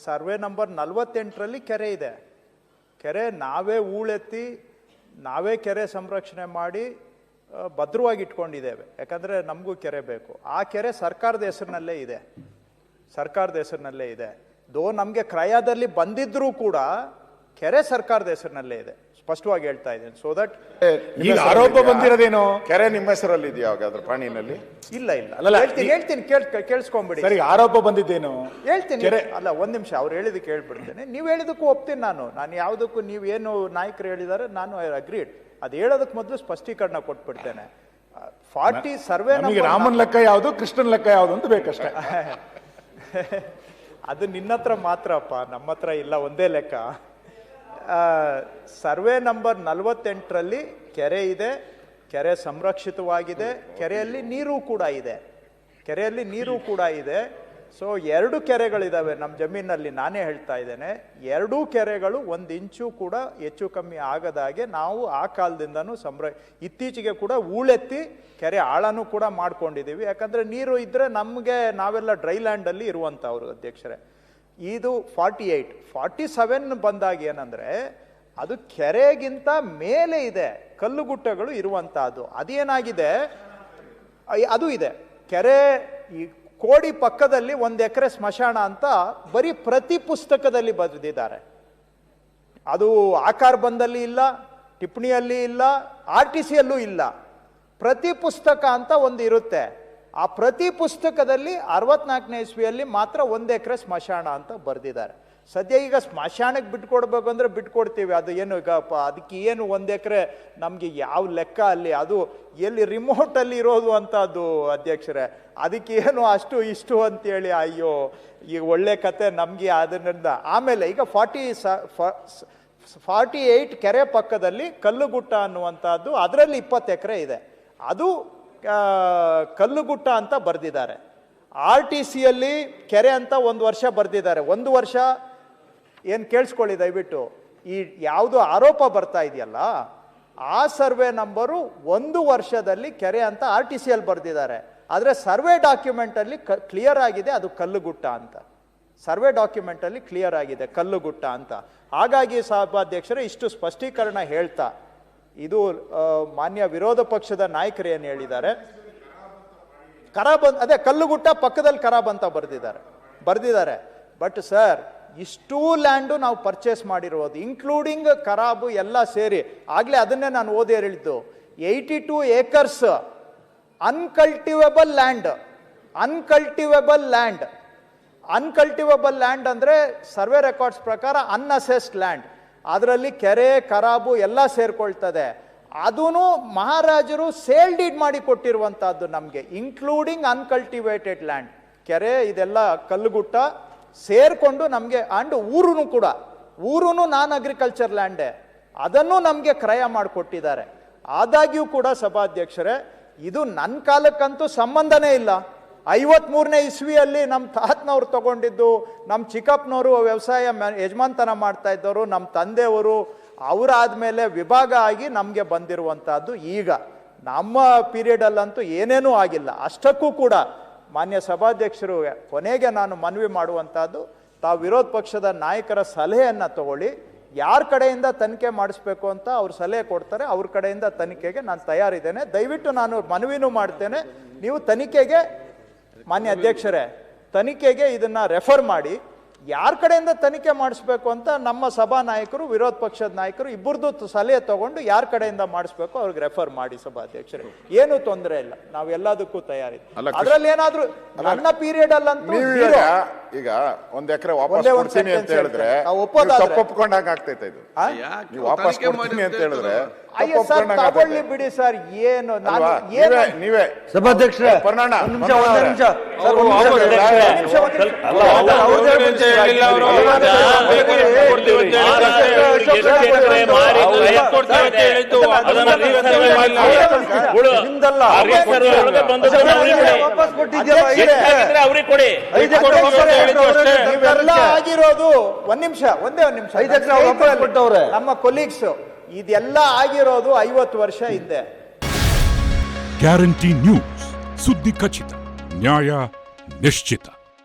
Survey number 48ರಲ್ಲಿ ಕೆರೆ ಇದೆ. ಕೆರೆ ನಾವೇ ಹೂಳೆತ್ತಿ ನಾವೇ ಕೆರೆ ಸಂರಕ್ಷಣೆ ಮಾಡಿ ಭದ್ರವಾಗಿ ಇಟ್ಕೊಂಡಿದ್ದೇವೆ. ಯಾಕಂದರೆ ನಮಗೂ ಕೆರೆ ಬೇಕು. ಆ ಕೆರೆ ಸರ್ಕಾರದ ಹೆಸರಿನಲ್ಲೇ ಇದೆ. ಸರ್ಕಾರದ ಹೆಸರಿನಲ್ಲೇ ಇದೆ. ದೋ ನಮಗೆ ಕ್ರಯದಲ್ಲಿ ಬಂದಿದ್ರೂ ಕೂಡ ಕೆರೆ ಸರ್ಕಾರದ ಹೆಸರಿನಲ್ಲೇ ಇದೆ. ಸ್ಪಷ್ಟವಾಗಿ ಹೇಳ್ತಾ ಇದ್ದೇನೆ. ಸೊ ದಟ್ ಈಗ ಆರೋಪ ಬಂದಿರೋದೇನು? ಕೆರೆ ನಿಮ್ಮ ಹೆಸರಲ್ಲಿ ಇದೆಯಾ ಹಾಗಾದ್ರೆ ಪಾಣಿನಲ್ಲಿ? ಇಲ್ಲ ಹೇಳ್ತೀನಿ ಕೇಳಿಸ್ಕೊಂಬಿಡಿ. ಸರಿ, ಆರೋಪ ಬಂದಿದ್ದೇನು ಹೇಳ್ತೀನಿ. ಅಲ್ಲ, ಒಂದ್ ನಿಮಿಷ, ಅವ್ರು ಹೇಳಿದಕ್ಕೆ ಹೇಳ್ಬಿಡ್ತೇನೆ. ನೀವು ಹೇಳಿದಕ್ಕೂ ಒಪ್ತೀನಿ ನಾನು ಯಾವುದಕ್ಕೂ ನೀವೇನು ನಾಯಕರು ಹೇಳಿದ್ದಾರೆ ನಾನು ಅಗ್ರೀಡ್. ಅದು ಹೇಳೋದಕ್ಕೆ ಮೊದಲು ಸ್ಪಷ್ಟೀಕರಣ ಕೊಟ್ಬಿಡ್ತೇನೆ. 40 ಸರ್ವೆ ರಾಮನ್ ಲೆಕ್ಕ ಯಾವುದು, ಕೃಷ್ಣನ್ ಲೆಕ್ಕ ಯಾವುದು ಅಂತ ಬೇಕಷ್ಟೇ. ಅದು ನಿನ್ನ ಹತ್ರ ಮಾತ್ರಪ್ಪ, ನಮ್ಮ ಹತ್ರ ಇಲ್ಲ, ಒಂದೇ ಲೆಕ್ಕ. ಸರ್ವೆ ನಂಬರ್ 48ರಲ್ಲಿ ಕೆರೆ ಇದೆ. ಕೆರೆ ಸಂರಕ್ಷಿತವಾಗಿದೆ. ಕೆರೆಯಲ್ಲಿ ನೀರು ಕೂಡ ಇದೆ. ಕೆರೆಯಲ್ಲಿ ನೀರು ಕೂಡ ಇದೆ. ಸೊ 2 ಕೆರೆಗಳಿದ್ದಾವೆ ನಮ್ಮ ಜಮೀನಲ್ಲಿ. ನಾನೇ ಹೇಳ್ತಾ ಇದ್ದೇನೆ, 2 ಕೆರೆಗಳು 1 ಇಂಚು ಕೂಡ ಹೆಚ್ಚು ಕಮ್ಮಿ ಆಗದಾಗೆ ನಾವು ಆ ಕಾಲದಿಂದನೂ ಇತ್ತೀಚೆಗೆ ಕೂಡ ಹೂಳೆತ್ತಿ ಕೆರೆ ಆಳನೂ ಕೂಡ ಮಾಡ್ಕೊಂಡಿದ್ದೀವಿ. ಯಾಕಂದರೆ ನೀರು ಇದ್ದರೆ ನಮಗೆ ನಾವೆಲ್ಲ ಡ್ರೈ ಲ್ಯಾಂಡಲ್ಲಿ ಇರುವಂಥವ್ರು ಅಧ್ಯಕ್ಷರೇ. ಇದು 47 ಬಂದಾಗ ಏನಂದರೆ ಅದು ಕೆರೆಗಿಂತ ಮೇಲೆ ಇದೆ, ಕಲ್ಲುಗುಟ್ಟಗಳು ಇರುವಂತಹದ್ದು. ಅದೇನಾಗಿದೆ, ಅದು ಇದೆ. ಕೆರೆ ಈ ಕೋಡಿ ಪಕ್ಕದಲ್ಲಿ 1 ಎಕರೆ ಸ್ಮಶಾನ ಅಂತ ಬರೀ ಪ್ರತಿ ಪುಸ್ತಕದಲ್ಲಿ ಬರೆದಿದ್ದಾರೆ. ಅದು ಆಕಾರ ಬಂದಲ್ಲಿ ಇಲ್ಲ, ಟಿಪ್ಪಣಿಯಲ್ಲಿ ಇಲ್ಲ, RTCಯಲ್ಲೂ ಇಲ್ಲ. ಪ್ರತಿ ಪುಸ್ತಕ ಅಂತ ಒಂದು ಇರುತ್ತೆ. ಆ ಪ್ರತಿ ಪುಸ್ತಕದಲ್ಲಿ 64ನೇ ಇಸ್ವಿಯಲ್ಲಿ ಮಾತ್ರ 1 ಎಕರೆ ಸ್ಮಶಾನ ಅಂತ ಬರೆದಿದ್ದಾರೆ. ಸದ್ಯ ಈಗ ಸ್ಮಶಾನಕ್ಕೆ ಬಿಟ್ಕೊಡ್ಬೇಕು ಅಂದರೆ ಬಿಟ್ಕೊಡ್ತೀವಿ. ಅದು ಏನು ಈಗ ಅದಕ್ಕೆ ಏನು 1 ಎಕರೆ ನಮಗೆ ಯಾವ ಲೆಕ್ಕ ಅಲ್ಲಿ? ಅದು ಎಲ್ಲಿ ರಿಮೋಟಲ್ಲಿ ಇರೋದು ಅಂತದ್ದು ಅಧ್ಯಕ್ಷರೇ. ಅದಕ್ಕೆ ಏನು ಅಷ್ಟು ಇಷ್ಟು ಅಂತೇಳಿ ಅಯ್ಯೋ, ಈಗ ಒಳ್ಳೆ ಕತೆ ನಮಗೆ ಅದರಿಂದ. ಆಮೇಲೆ ಈಗ 48 ಕೆರೆ ಪಕ್ಕದಲ್ಲಿ ಕಲ್ಲುಗುಟ್ಟ ಅನ್ನುವಂಥದ್ದು, ಅದರಲ್ಲಿ 20 ಎಕರೆ ಇದೆ. ಅದು ಕಲ್ಲುಗುಟ್ಟ ಅಂತ ಬರೆದಿದ್ದಾರೆ. RTCಯಲ್ಲಿ ಕೆರೆ ಅಂತ 1 ವರ್ಷ ಬರೆದಿದ್ದಾರೆ. 1 ವರ್ಷ ಏನು ಕೇಳಿಸ್ಕೊಳ್ಳಿ ದಯವಿಟ್ಟು. ಈ ಯಾವುದು ಆರೋಪ ಬರ್ತಾ ಇದೆಯಲ್ಲ, ಆ ಸರ್ವೆ ನಂಬರು 1 ವರ್ಷದಲ್ಲಿ ಕೆರೆ ಅಂತ RTCಯಲ್ಲಿ ಬರೆದಿದ್ದಾರೆ. ಆದರೆ ಸರ್ವೆ ಡಾಕ್ಯುಮೆಂಟಲ್ಲಿ ಕ್ಲಿಯರ್ ಆಗಿದೆ ಅದು ಕಲ್ಲುಗುಟ್ಟ ಅಂತ. ಸರ್ವೆ ಡಾಕ್ಯುಮೆಂಟಲ್ಲಿ ಕ್ಲಿಯರ್ ಆಗಿದೆ ಕಲ್ಲುಗುಟ್ಟ ಅಂತ. ಹಾಗಾಗಿ ಸಭಾಧ್ಯಕ್ಷರೇ ಇಷ್ಟು ಸ್ಪಷ್ಟೀಕರಣ ಹೇಳ್ತಾ, ಇದು ಮಾನ್ಯ ವಿರೋಧ ಪಕ್ಷದ ನಾಯಕರು ಏನು ಹೇಳಿದ್ದಾರೆ, ಅದೇ ಕಲ್ಲುಗುಟ್ಟ ಪಕ್ಕದಲ್ಲಿ ಖರಾಬ್ ಅಂತ ಬರೆದಿದ್ದಾರೆ. ಬಟ್ ಸರ್, ಇಷ್ಟೂ ಲ್ಯಾಂಡು ನಾವು ಪರ್ಚೇಸ್ ಮಾಡಿರೋದು, ಇನ್ಕ್ಲೂಡಿಂಗ್ ಖರಾಬು ಎಲ್ಲ ಸೇರಿ. ಆಗಲೇ ಅದನ್ನೇ ನಾನು ಓದಿ ಹೇಳಿದ್ದು, 82 ಏಕರ್ಸ್ ಅನ್ಕಲ್ಟಿವೇಬಲ್ ಲ್ಯಾಂಡ್ ಅಂದರೆ ಸರ್ವೆ ರೆಕಾರ್ಡ್ಸ್ ಪ್ರಕಾರ ಅನ್ಅಸೆಸ್ಡ್ ಲ್ಯಾಂಡ್. ಅದರಲ್ಲಿ ಕೆರೆ ಖರಾಬು ಎಲ್ಲ ಸೇರ್ಕೊಳ್ತದೆ. ಅದೂ ಮಹಾರಾಜರು ಸೇಲ್ ಡೀಡ್ ಮಾಡಿ ಕೊಟ್ಟಿರುವಂತಹದ್ದು ನಮಗೆ, ಇನ್ಕ್ಲೂಡಿಂಗ್ ಅನ್ಕಲ್ಟಿವೇಟೆಡ್ ಲ್ಯಾಂಡ್. ಕೆರೆ ಇದೆಲ್ಲ ಕಲ್ಲುಗುಟ್ಟ ಸೇರ್ಕೊಂಡು ನಮಗೆ. ಅಂಡ್ ಊರು ನಾನ್ ಅಗ್ರಿಕಲ್ಚರ್ ಲ್ಯಾಂಡೇ, ಅದನ್ನು ನಮಗೆ ಕ್ರಯ ಮಾಡಿಕೊಟ್ಟಿದ್ದಾರೆ. ಆದಾಗ್ಯೂ ಕೂಡ ಸಭಾಧ್ಯಕ್ಷರೇ, ಇದು ನನ್ನ ಕಾಲಕ್ಕಂತೂ ಸಂಬಂಧನೇ ಇಲ್ಲ. 53ನೇ ಇಸ್ವಿಯಲ್ಲಿ ನಮ್ಮ ತಾತನವ್ರು ತಗೊಂಡಿದ್ದು, ನಮ್ಮ ಚಿಕ್ಕಪ್ಪನವರು ವ್ಯವಸಾಯ ಯಜಮಾನ್ತನ ಮಾಡ್ತಾ ಇದ್ದವರು, ನಮ್ಮ ತಂದೆಯವರು, ಅವರಾದ್ಮೇಲೆ ವಿಭಾಗ ಆಗಿ ನಮಗೆ ಬಂದಿರುವಂತಹದ್ದು. ಈಗ ನಮ್ಮ ಪೀರಿಯಡಲ್ಲಂತೂ ಏನೇನೂ ಆಗಿಲ್ಲ. ಅಷ್ಟಕ್ಕೂ ಕೂಡ ಮಾನ್ಯ ಸಭಾಧ್ಯಕ್ಷರು, ಕೊನೆಗೆ ನಾನು ಮನವಿ ಮಾಡುವಂತಹದ್ದು, ತಾವು ವಿರೋಧ ಪಕ್ಷದ ನಾಯಕರ ಸಲಹೆಯನ್ನು ತಗೊಳ್ಳಿ. ಯಾರ ಕಡೆಯಿಂದ ತನಿಖೆ ಮಾಡಿಸ್ಬೇಕು ಅಂತ ಅವ್ರು ಸಲಹೆ ಕೊಡ್ತಾರೆ, ಅವ್ರ ಕಡೆಯಿಂದ ತನಿಖೆಗೆ ನಾನು ತಯಾರಿದ್ದೇನೆ. ದಯವಿಟ್ಟು ನಾನು ಮನವಿನೂ ಮಾಡ್ತೇನೆ, ನೀವು ತನಿಖೆಗೆ, ಮಾನ್ಯ ಅಧ್ಯಕ್ಷರೇ, ತನಿಖೆಗೆ ಇದನ್ನ ರೆಫರ್ ಮಾಡಿ. ಯಾರ ಕಡೆಯಿಂದ ತನಿಖೆ ಮಾಡಿಸ್ಬೇಕು ಅಂತ ನಮ್ಮ ಸಭಾ ನಾಯಕರು, ವಿರೋಧ ಪಕ್ಷದ ನಾಯಕರು ಇಬ್ಬರದ್ದು ಸಲಹೆ ತಗೊಂಡು ಯಾರ ಕಡೆಯಿಂದ ಮಾಡಿಸ್ಬೇಕು ಅವ್ರಿಗೆ ರೆಫರ್ ಮಾಡಿ ಸಭಾಧ್ಯಕ್ಷರೇ. ಏನು ತೊಂದರೆ ಇಲ್ಲ, ನಾವು ಎಲ್ಲದಕ್ಕೂ ತಯಾರಿದ್ದೀವಿ. ಅದ್ರಲ್ಲಿ ಏನಾದ್ರೂ ನನ್ನ ಪೀರಿಯಡ್ ಅಲ್ಲಂತೂ ಈಗ 1 ಎಕರೆ ವಾಪಸ್ ಕೊಡ್ತೀನಿ ಅಂತ ಹೇಳಿದ್ರೆ ಒಪ್ಕೊಂಡಾಗ ಆಗ್ತೈತೆ. ಇದು ನೀವು ವಾಪಸ್ ಕೊಡ್ತೀನಿ ಅಂತ ಹೇಳಿದ್ರೆ ತಗೊಳ್ಳಿ ಬಿಡಿ ಸರ್. ಏನು ನೀವೇ ಸಭಾಧ್ಯಕ್ಷರೇ, ಆಗಿರೋದು ಒಂದ್ ನಿಮಿಷ ನಮ್ಮ ಕೊಲೀಗ್ಸ್ ಇದೆಲ್ಲ ಆಗಿರೋದು 50 ವರ್ಷ ಹಿಂದೆ. ಗ್ಯಾರಂಟಿ ನ್ಯೂಸ್, ಸುದ್ದಿ ಖಚಿತ, ನ್ಯಾಯ ನಿಶ್ಚಿತ.